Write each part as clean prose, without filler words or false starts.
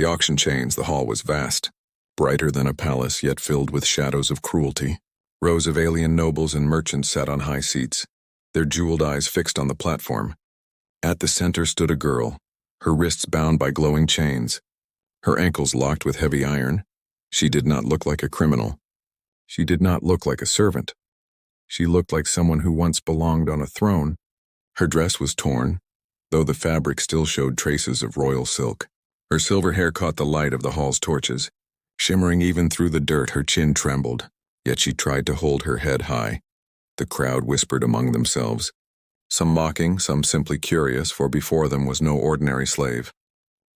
The auction chains, the hall was vast, brighter than a palace, yet filled with shadows of cruelty. Rows of alien nobles and merchants sat on high seats, their jeweled eyes fixed on the platform. At the center stood a girl, her wrists bound by glowing chains, her ankles locked with heavy iron. She did not look like a criminal. She did not look like a servant. She looked like someone who once belonged on a throne. Her dress was torn, though the fabric still showed traces of royal silk. Her silver hair caught the light of the hall's torches. Shimmering even through the dirt, her chin trembled, yet she tried to hold her head high. The crowd whispered among themselves, some mocking, some simply curious, for before them was no ordinary slave.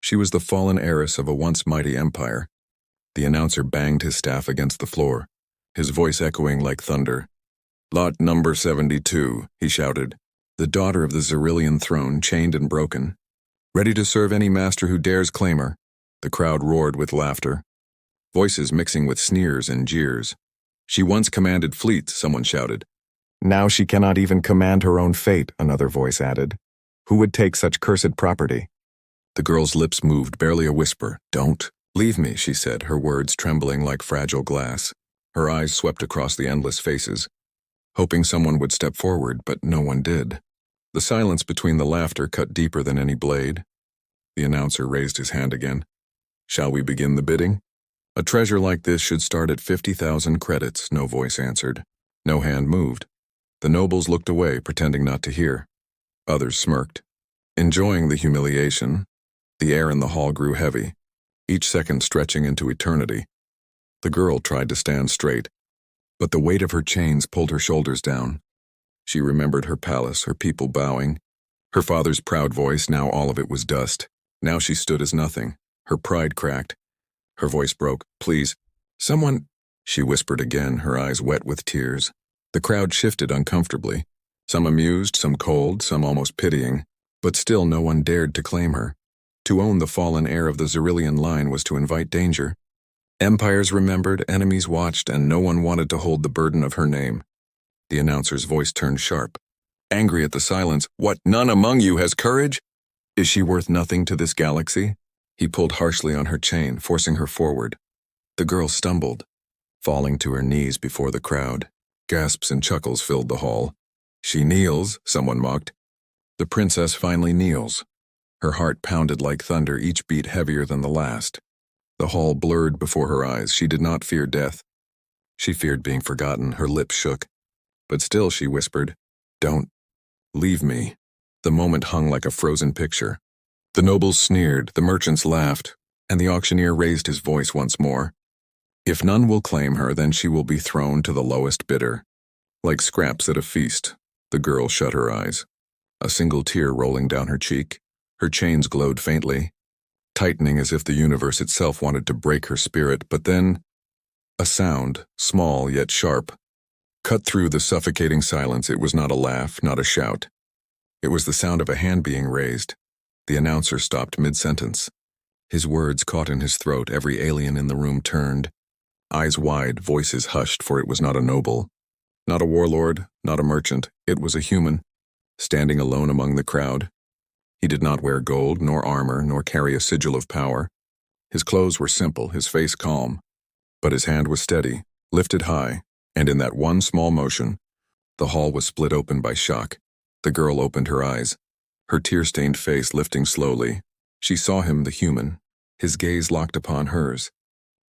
She was the fallen heiress of a once mighty empire. The announcer banged his staff against the floor, his voice echoing like thunder. "Lot number 72, he shouted. "The daughter of the Xyrillian throne, chained and broken. Ready to serve any master who dares claim her." The crowd roared with laughter, voices mixing with sneers and jeers. "She once commanded fleets," someone shouted. "Now she cannot even command her own fate," another voice added. "Who would take such cursed property?" The girl's lips moved, barely a whisper. "Don't leave me," she said, her words trembling like fragile glass. Her eyes swept across the endless faces, hoping someone would step forward, but no one did. The silence between the laughter cut deeper than any blade. The announcer raised his hand again. "Shall we begin the bidding?" "A treasure like this should start at 50,000 credits," no voice answered. No hand moved. The nobles looked away, pretending not to hear. Others smirked, enjoying the humiliation. The air in the hall grew heavy, each second stretching into eternity. The girl tried to stand straight, but the weight of her chains pulled her shoulders down. She remembered her palace, her people bowing, her father's proud voice. Now all of it was dust. Now she stood as nothing. Her pride cracked. Her voice broke. "Please, someone," she whispered again, her eyes wet with tears. The crowd shifted uncomfortably, some amused, some cold, some almost pitying, but still no one dared to claim her. To own the fallen heir of the Xyrillian line was to invite danger. Empires remembered, enemies watched, and no one wanted to hold the burden of her name. The announcer's voice turned sharp, angry at the silence. "What, none among you has courage? Is she worth nothing to this galaxy?" He pulled harshly on her chain, forcing her forward. The girl stumbled, falling to her knees before the crowd. Gasps and chuckles filled the hall. "She kneels," someone mocked. The princess finally kneels. Her heart pounded like thunder, each beat heavier than the last. The hall blurred before her eyes. She did not fear death. She feared being forgotten. Her lips shook. But still she whispered, "Don't leave me." The moment hung like a frozen picture. The nobles sneered, the merchants laughed, and the auctioneer raised his voice once more. "If none will claim her, then she will be thrown to the lowest bidder." Like scraps at a feast, the girl shut her eyes, a single tear rolling down her cheek. Her chains glowed faintly, tightening as if the universe itself wanted to break her spirit. But then, a sound, small yet sharp, cut through the suffocating silence. It was not a laugh, not a shout. It was the sound of a hand being raised. The announcer stopped mid-sentence. His words caught in his throat. Every alien in the room turned, eyes wide, voices hushed, for it was not a noble, not a warlord, not a merchant. It was a human, standing alone among the crowd. He did not wear gold, nor armor, nor carry a sigil of power. His clothes were simple, his face calm, but his hand was steady, lifted high, and in that one small motion, the hall was split open by shock. The girl opened her eyes, her tear-stained face lifting slowly. She saw him, the human, his gaze locked upon hers.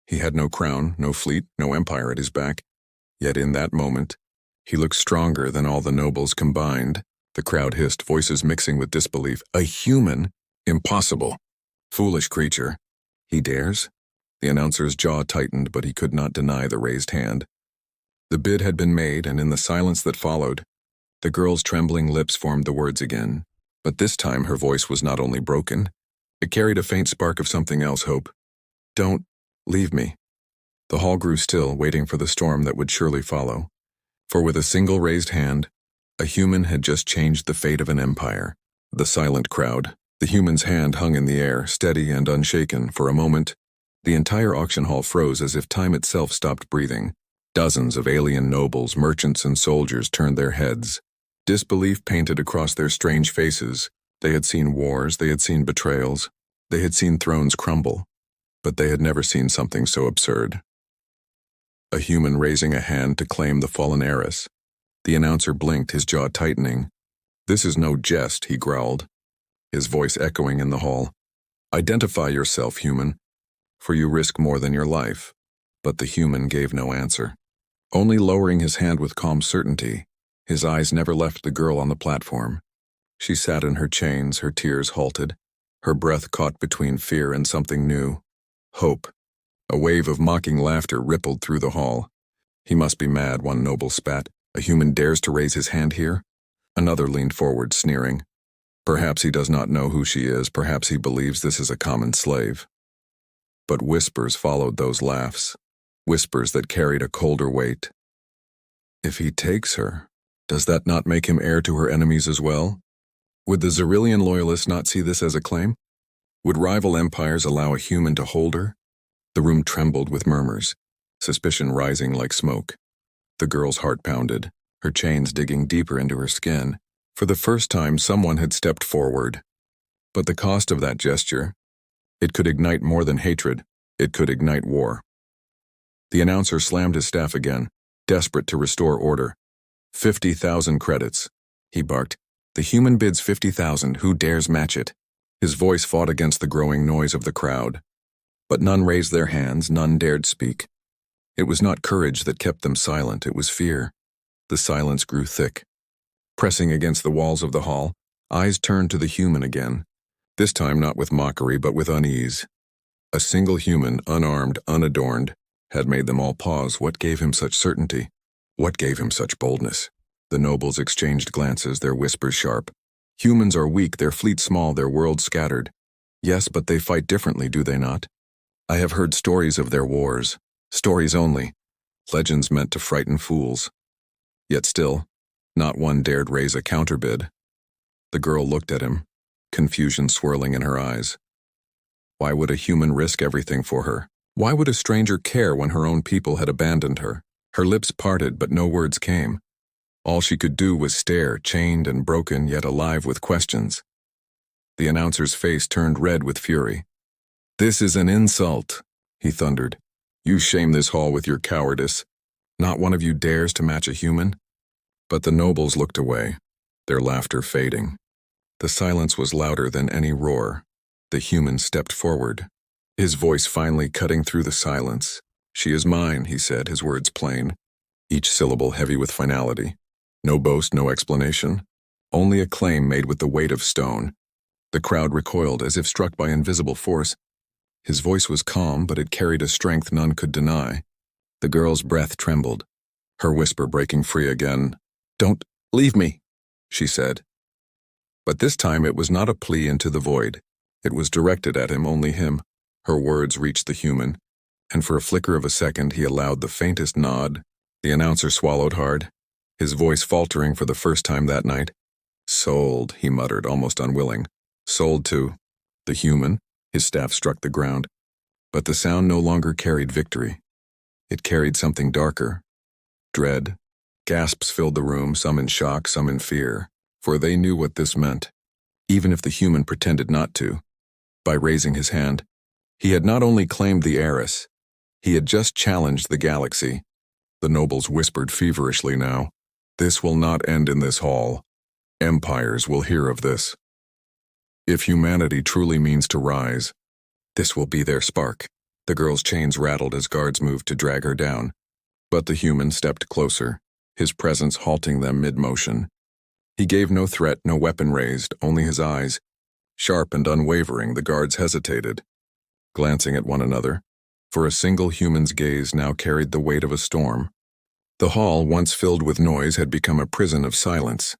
He had no crown, no fleet, no empire at his back. Yet in that moment, he looked stronger than all the nobles combined. The crowd hissed, voices mixing with disbelief. "A human? Impossible. Foolish creature. He dares?" The announcer's jaw tightened, but he could not deny the raised hand. The bid had been made, and in the silence that followed, the girl's trembling lips formed the words again. But this time her voice was not only broken, it carried a faint spark of something else, hope. "Don't leave me." The hall grew still, waiting for the storm that would surely follow. For with a single raised hand, a human had just changed the fate of an empire. The silent crowd, the human's hand hung in the air, steady and unshaken. For a moment, the entire auction hall froze as if time itself stopped breathing. Dozens of alien nobles, merchants, and soldiers turned their heads. Disbelief painted across their strange faces. They had seen wars, they had seen betrayals, they had seen thrones crumble. But they had never seen something so absurd. A human raising a hand to claim the fallen heiress. The announcer blinked, his jaw tightening. "This is no jest," he growled, his voice echoing in the hall. "Identify yourself, human, for you risk more than your life." But the human gave no answer, only lowering his hand with calm certainty. His eyes never left the girl on the platform. She sat in her chains, her tears halted, her breath caught between fear and something new. Hope. A wave of mocking laughter rippled through the hall. "He must be mad," one noble spat. "A human dares to raise his hand here?" Another leaned forward, sneering. "Perhaps he does not know who she is. Perhaps he believes this is a common slave." But whispers followed those laughs, whispers that carried a colder weight. If he takes her, does that not make him heir to her enemies as well? Would the Xyrillian loyalists not see this as a claim? Would rival empires allow a human to hold her? The room trembled with murmurs, suspicion rising like smoke. The girl's heart pounded, her chains digging deeper into her skin. For the first time, someone had stepped forward. But the cost of that gesture, it could ignite more than hatred, it could ignite war. The announcer slammed his staff again, desperate to restore order. 50,000 credits, he barked. "The human bids 50,000, who dares match it?" His voice fought against the growing noise of the crowd. But none raised their hands, none dared speak. It was not courage that kept them silent, it was fear. The silence grew thick. Pressing against the walls of the hall, eyes turned to the human again, this time not with mockery but with unease. A single human, unarmed, unadorned, had made them all pause. What gave him such certainty? What gave him such boldness? The nobles exchanged glances, their whispers sharp. Humans are weak, their fleet small, their world scattered. Yes, but they fight differently, do they not? I have heard stories of their wars, stories only, legends meant to frighten fools. Yet still, not one dared raise a counterbid. The girl looked at him, confusion swirling in her eyes. Why would a human risk everything for her? Why would a stranger care when her own people had abandoned her? Her lips parted, but no words came. All she could do was stare, chained and broken, yet alive with questions. The announcer's face turned red with fury. "This is an insult," he thundered. "You shame this hall with your cowardice. Not one of you dares to match a human?" But the nobles looked away, their laughter fading. The silence was louder than any roar. The human stepped forward, his voice finally cutting through the silence. "She is mine," he said, his words plain, each syllable heavy with finality. No boast, no explanation, only a claim made with the weight of stone. The crowd recoiled as if struck by invisible force. His voice was calm, but it carried a strength none could deny. The girl's breath trembled, her whisper breaking free again. "Don't leave me," she said. But this time it was not a plea into the void. It was directed at him, only him. Her words reached the human, and for a flicker of a second he allowed the faintest nod. The announcer swallowed hard, his voice faltering for the first time that night. "Sold," he muttered, almost unwilling. "Sold to the human." His staff struck the ground. But the sound no longer carried victory. It carried something darker. Dread. Gasps filled the room, some in shock, some in fear, for they knew what this meant, even if the human pretended not to. By raising his hand, he had not only claimed the heiress, he had just challenged the galaxy. The nobles whispered feverishly now. "This will not end in this hall. Empires will hear of this. If humanity truly means to rise, this will be their spark." The girl's chains rattled as guards moved to drag her down. But the human stepped closer, his presence halting them mid-motion. He gave no threat, no weapon raised, only his eyes. Sharp and unwavering, the guards hesitated, glancing at one another, for a single human's gaze now carried the weight of a storm. The hall, once filled with noise, had become a prison of silence.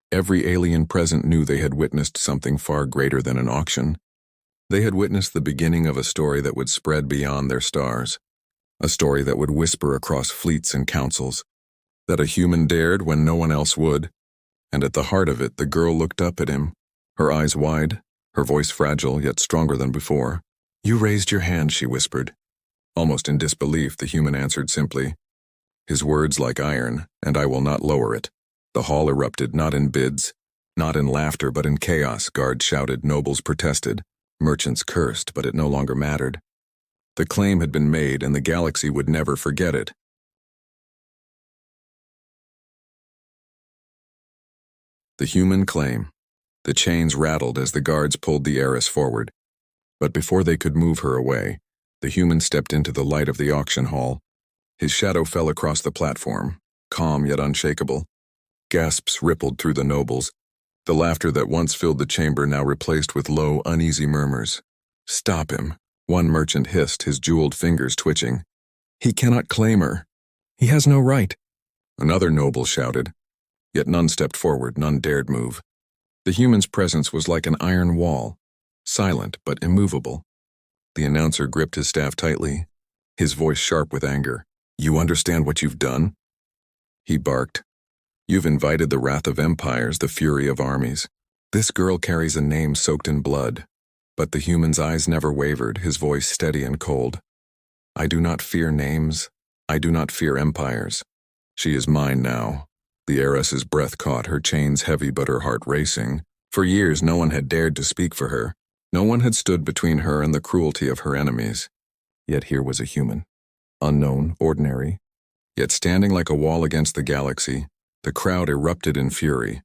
Every alien present knew they had witnessed something far greater than an auction. They had witnessed the beginning of a story that would spread beyond their stars, a story that would whisper across fleets and councils, that a human dared when no one else would. And at the heart of it, the girl looked up at him, her eyes wide, her voice fragile yet stronger than before. "You raised your hand," she whispered. Almost in disbelief, the human answered simply, his words like iron, "and I will not lower it." The hall erupted, not in bids, not in laughter, but in chaos. Guards shouted, nobles protested, merchants cursed, but it no longer mattered. The claim had been made and the galaxy would never forget it. The human claim. The chains rattled as the guards pulled the heiress forward. But before they could move her away, the human stepped into the light of the auction hall. His shadow fell across the platform, calm yet unshakable. Gasps rippled through the nobles, the laughter that once filled the chamber now replaced with low, uneasy murmurs. "Stop him," one merchant hissed, his jeweled fingers twitching. "He cannot claim her. He has no right." Another noble shouted, yet none stepped forward, none dared move. The human's presence was like an iron wall, silent but immovable. The announcer gripped his staff tightly, his voice sharp with anger. "You understand what you've done?" He barked. "You've invited the wrath of empires, the fury of armies. This girl carries a name soaked in blood." But the human's eyes never wavered, his voice steady and cold. "I do not fear names. I do not fear empires. She is mine now." The heiress's breath caught, her chains heavy but her heart racing. For years no one had dared to speak for her. No one had stood between her and the cruelty of her enemies. Yet here was a human. Unknown, ordinary. Yet standing like a wall against the galaxy, the crowd erupted in fury,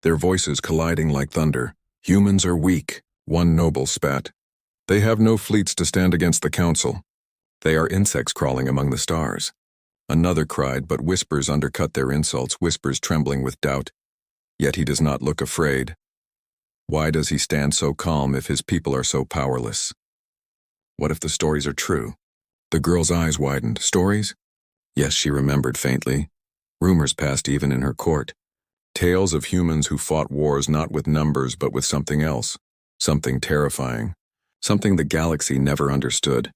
their voices colliding like thunder. "Humans are weak," one noble spat. "They have no fleets to stand against the council. They are insects crawling among the stars." Another cried, but whispers undercut their insults, whispers trembling with doubt. Yet he does not look afraid. Why does he stand so calm if his people are so powerless? What if the stories are true? The girl's eyes widened. Stories? Yes, she remembered faintly. Rumors passed even in her court. Tales of humans who fought wars not with numbers but with something else. Something terrifying. Something the galaxy never understood.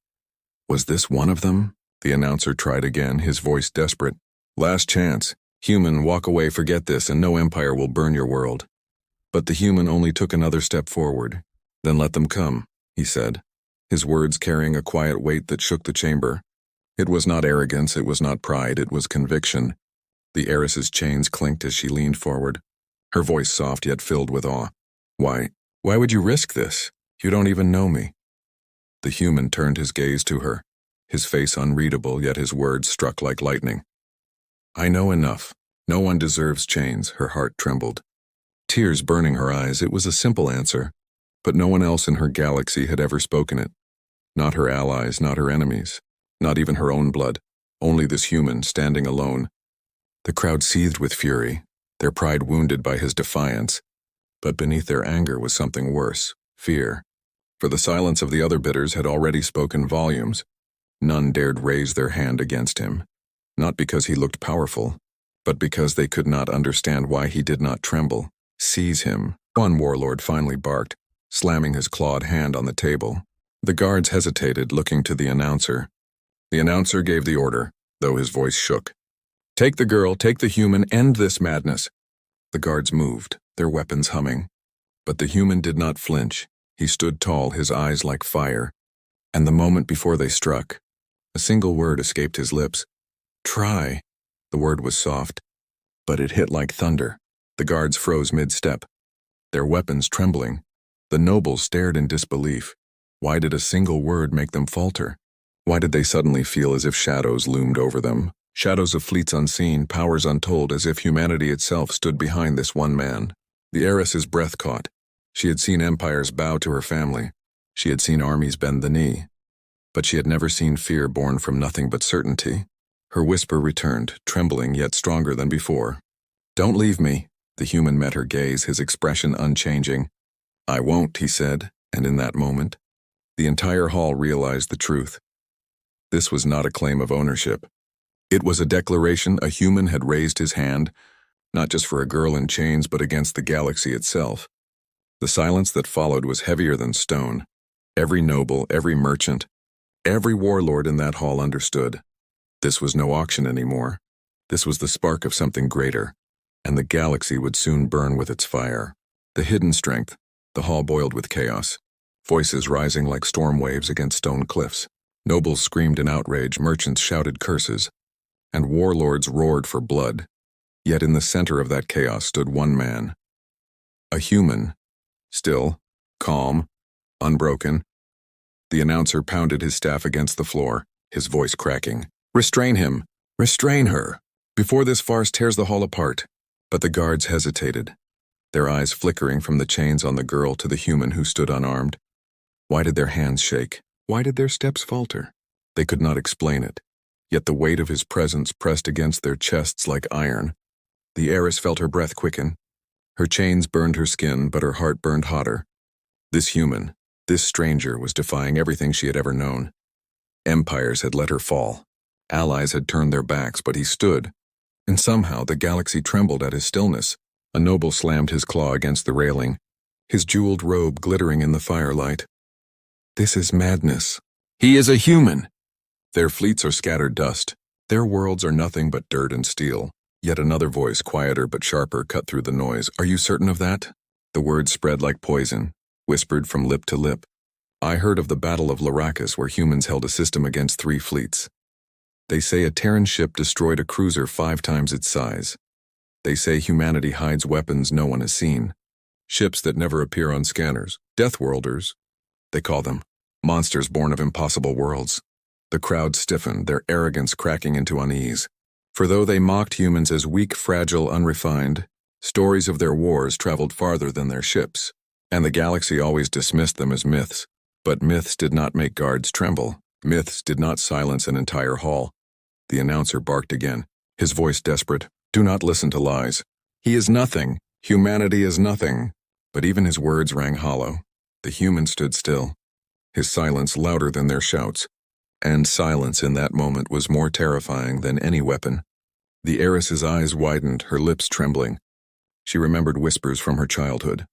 Was this one of them? The announcer tried again, his voice desperate. "Last chance. Human, walk away, forget this, and no empire will burn your world." But the human only took another step forward. "Then let them come," he said, his words carrying a quiet weight that shook the chamber. It was not arrogance, it was not pride, it was conviction. The heiress's chains clinked as she leaned forward, her voice soft yet filled with awe. Why would you risk this? You don't even know me." The human turned his gaze to her, his face unreadable, yet his words struck like lightning. "I know enough. No one deserves chains." Her heart trembled, tears burning her eyes. It was a simple answer, but no one else in her galaxy had ever spoken it. Not her allies, not her enemies, not even her own blood. Only this human, standing alone. The crowd seethed with fury, their pride wounded by his defiance. But beneath their anger was something worse, fear. For the silence of the other bidders had already spoken volumes. None dared raise their hand against him, not because he looked powerful, but because they could not understand why he did not tremble. "Seize him," one warlord finally barked, slamming his clawed hand on the table. The guards hesitated, looking to the announcer. The announcer gave the order, though his voice shook. "Take the girl, take the human, end this madness." The guards moved, their weapons humming. But the human did not flinch. He stood tall, his eyes like fire. And the moment before they struck, a single word escaped his lips. "Try." The word was soft, but it hit like thunder. The guards froze mid-step, their weapons trembling. The nobles stared in disbelief. Why did a single word make them falter? Why did they suddenly feel as if shadows loomed over them? Shadows of fleets unseen, powers untold, as if humanity itself stood behind this one man. The heiress's breath caught. She had seen empires bow to her family. She had seen armies bend the knee. But she had never seen fear born from nothing but certainty. Her whisper returned, trembling yet stronger than before. "Don't leave me." The human met her gaze, his expression unchanging. "I won't," he said, and in that moment, the entire hall realized the truth. This was not a claim of ownership. It was a declaration. A human had raised his hand, not just for a girl in chains, but against the galaxy itself. The silence that followed was heavier than stone. Every noble, every merchant, every warlord in that hall understood. This was no auction anymore. This was the spark of something greater, and the galaxy would soon burn with its fire. The hidden strength. The hall boiled with chaos, voices rising like storm waves against stone cliffs. Nobles screamed in outrage, merchants shouted curses, and warlords roared for blood. Yet in the center of that chaos stood one man. A human, still, calm, unbroken, The announcer pounded his staff against the floor, his voice cracking. "Restrain him! Restrain her! Before this farce tears the hall apart." But the guards hesitated, their eyes flickering from the chains on the girl to the human who stood unarmed. Why did their hands shake? Why did their steps falter? They could not explain it, yet the weight of his presence pressed against their chests like iron. The heiress felt her breath quicken. Her chains burned her skin, but her heart burned hotter. This human, this stranger, was defying everything she had ever known. Empires had let her fall. Allies had turned their backs, but he stood, and somehow the galaxy trembled at his stillness. A noble slammed his claw against the railing, his jeweled robe glittering in the firelight. "This is madness. He is a human. Their fleets are scattered dust. Their worlds are nothing but dirt and steel." Yet another voice, quieter but sharper, cut through the noise. "Are you certain of that?" The words spread like poison, whispered from lip to lip. "I heard of the Battle of Larrakis, where humans held a system against 3 fleets. They say a Terran ship destroyed a cruiser 5 times its size. They say humanity hides weapons no one has seen. Ships that never appear on scanners. Deathworlders, they call them. Monsters born of impossible worlds." The crowd stiffened, their arrogance cracking into unease. For though they mocked humans as weak, fragile, unrefined, stories of their wars traveled farther than their ships, and the galaxy always dismissed them as myths. But myths did not make guards tremble. Myths did not silence an entire hall. The announcer barked again, his voice desperate. "Do not listen to lies. He is nothing. Humanity is nothing." But even his words rang hollow. The human stood still, his silence louder than their shouts. And silence in that moment was more terrifying than any weapon. The heiress's eyes widened, her lips trembling. She remembered whispers from her childhood,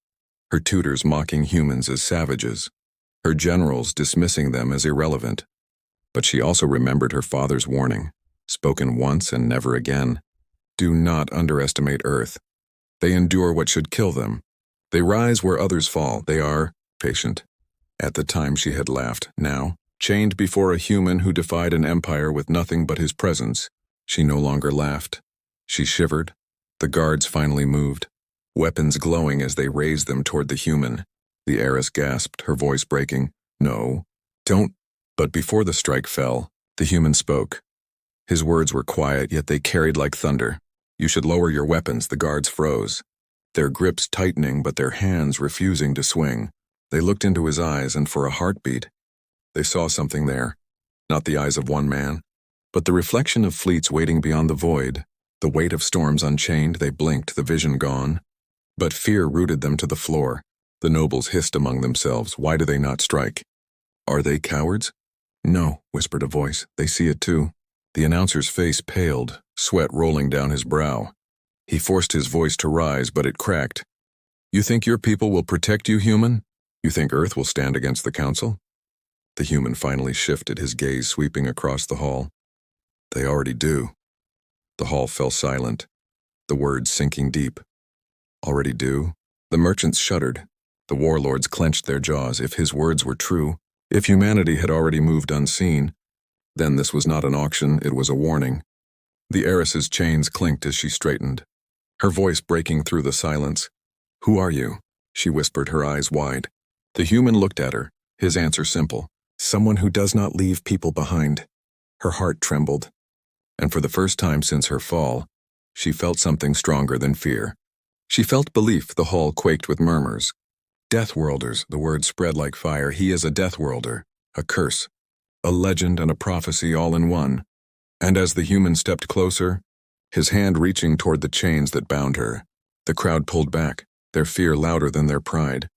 her tutors mocking humans as savages, her generals dismissing them as irrelevant. But she also remembered her father's warning, spoken once and never again. "Do not underestimate Earth. They endure what should kill them. They rise where others fall. They are patient." At the time she had laughed. Now, chained before a human who defied an empire with nothing but his presence, she no longer laughed. She shivered. The guards finally moved, weapons glowing as they raised them toward the human. The heiress gasped, her voice breaking. "No, don't." But before the strike fell, the human spoke. His words were quiet, yet they carried like thunder. "You should lower your weapons." The guards froze, their grips tightening but their hands refusing to swing. They looked into his eyes, and for a heartbeat, they saw something there. Not the eyes of one man, but the reflection of fleets waiting beyond the void. The weight of storms unchained, they blinked, the vision gone. But fear rooted them to the floor. The nobles hissed among themselves. Why do they not strike? Are they cowards? "No," whispered a voice. "They see it too." The announcer's face paled, sweat rolling down his brow. He forced his voice to rise, but it cracked. "You think your people will protect you, human? You think Earth will stand against the Council?" The human finally shifted, his gaze sweeping across the hall. "They already do." The hall fell silent, the words sinking deep. Already do? The merchants shuddered. The warlords clenched their jaws. If his words were true, if humanity had already moved unseen, then this was not an auction, it was a warning. The heiress's chains clinked as she straightened, her voice breaking through the silence. "Who are you?" she whispered, her eyes wide. The human looked at her, his answer simple. "Someone who does not leave people behind." Her heart trembled, and for the first time since her fall, she felt something stronger than fear. She felt belief. The hall quaked with murmurs. "Deathworlders," the word spread like fire. "He is a Deathworlder, a curse, a legend and a prophecy all in one." And as the human stepped closer, his hand reaching toward the chains that bound her, the crowd pulled back, their fear louder than their pride.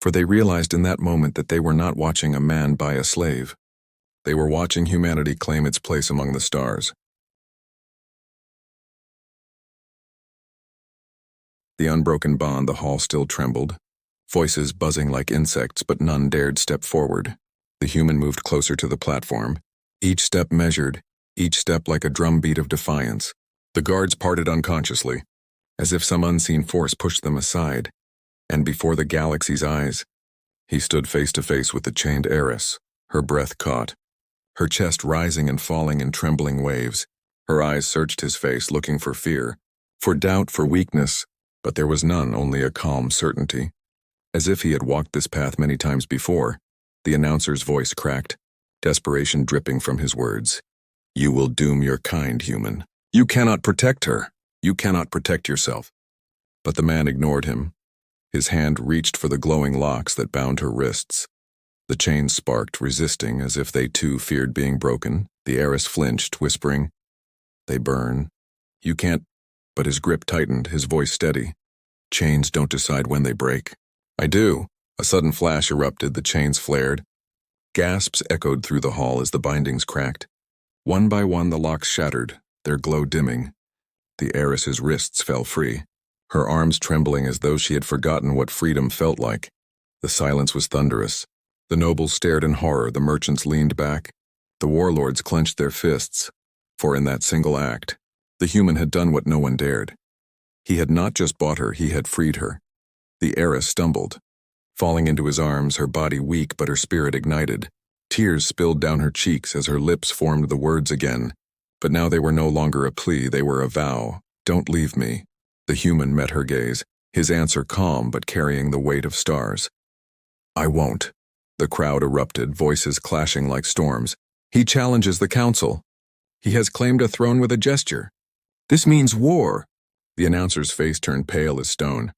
For they realized in that moment that they were not watching a man buy a slave. They were watching humanity claim its place among the stars. The unbroken bond, the hall still trembled, voices buzzing like insects, but none dared step forward. The human moved closer to the platform, each step measured, each step like a drumbeat of defiance. The guards parted unconsciously, as if some unseen force pushed them aside, and before the galaxy's eyes, he stood face to face with the chained heiress, her breath caught, her chest rising and falling in trembling waves. Her eyes searched his face, looking for fear, for doubt, for weakness, but there was none, only a calm certainty. As if he had walked this path many times before, The announcer's voice cracked, desperation dripping from his words. You will doom your kind, human. You cannot protect her. You cannot protect yourself. But the man ignored him. His hand reached for the glowing locks that bound her wrists. The chains sparked, resisting, as if they too feared being broken. The heiress flinched, whispering, They burn. You can't. But his grip tightened, his voice steady. Chains don't decide when they break. I do. A sudden flash erupted, the chains flared. Gasps echoed through the hall as the bindings cracked. One by one the locks shattered, their glow dimming. The heiress's wrists fell free, her arms trembling as though she had forgotten what freedom felt like. The silence was thunderous. The nobles stared in horror, the merchants leaned back. The warlords clenched their fists, for in that single act, the human had done what no one dared. He had not just bought her, he had freed her. The heiress stumbled, falling into his arms, her body weak but her spirit ignited. Tears spilled down her cheeks as her lips formed the words again. But now they were no longer a plea, they were a vow. Don't leave me. The human met her gaze, his answer calm but carrying the weight of stars. I won't. The crowd erupted, voices clashing like storms. He challenges the council. He has claimed a throne with a gesture. This means war. The announcer's face turned pale as stone.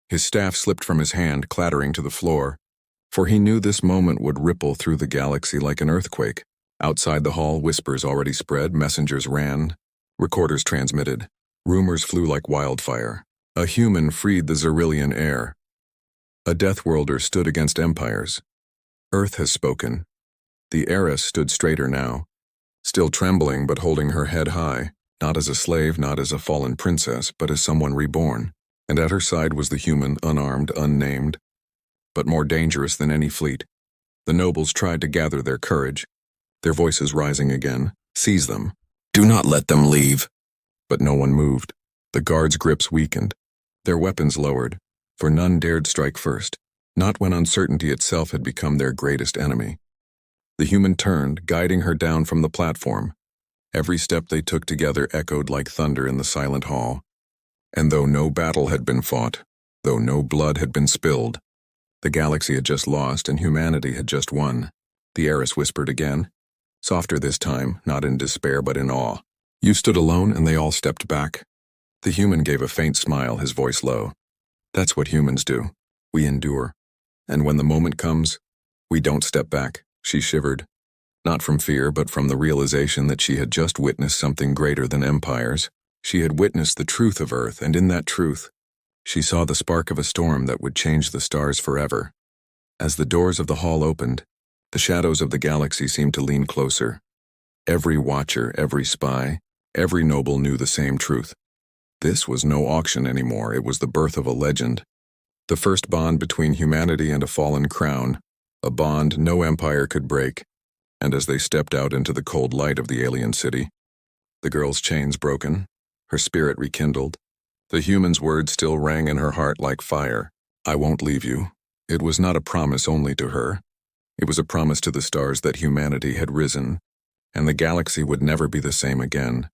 His staff slipped from his hand, clattering to the floor. For he knew this moment would ripple through the galaxy like an earthquake. Outside the hall, whispers already spread, messengers ran, recorders transmitted. Rumors flew like wildfire. A human freed the Xerillian heir. A deathworlder stood against empires. Earth has spoken. The heiress stood straighter now, still trembling but holding her head high, not as a slave, not as a fallen princess, but as someone reborn. And at her side was the human, unarmed, unnamed, but more dangerous than any fleet. The nobles tried to gather their courage, their voices rising again. Seize them. Do not let them leave. But no one moved. The guards' grips weakened, their weapons lowered, for none dared strike first, not when uncertainty itself had become their greatest enemy. The human turned, guiding her down from the platform. Every step they took together echoed like thunder in the silent hall. And though no battle had been fought, though no blood had been spilled, the galaxy had just lost and humanity had just won. The heiress whispered again, softer this time, not in despair but in awe. You stood alone and they all stepped back. The human gave a faint smile, his voice low. That's what humans do. We endure. And when the moment comes, we don't step back. She shivered, not from fear but from the realization that she had just witnessed something greater than empires. She had witnessed the truth of Earth, and in that truth, she saw the spark of a storm that would change the stars forever. As the doors of the hall opened, the shadows of the galaxy seemed to lean closer. Every watcher, every spy, every noble knew the same truth. This was no auction anymore, it was the birth of a legend. The first bond between humanity and a fallen crown, a bond no empire could break. And as they stepped out into the cold light of the alien city, the girl's chains broken, her spirit rekindled, the human's words still rang in her heart like fire. I won't leave you. It was not a promise only to her. It was a promise to the stars that humanity had risen, and the galaxy would never be the same again.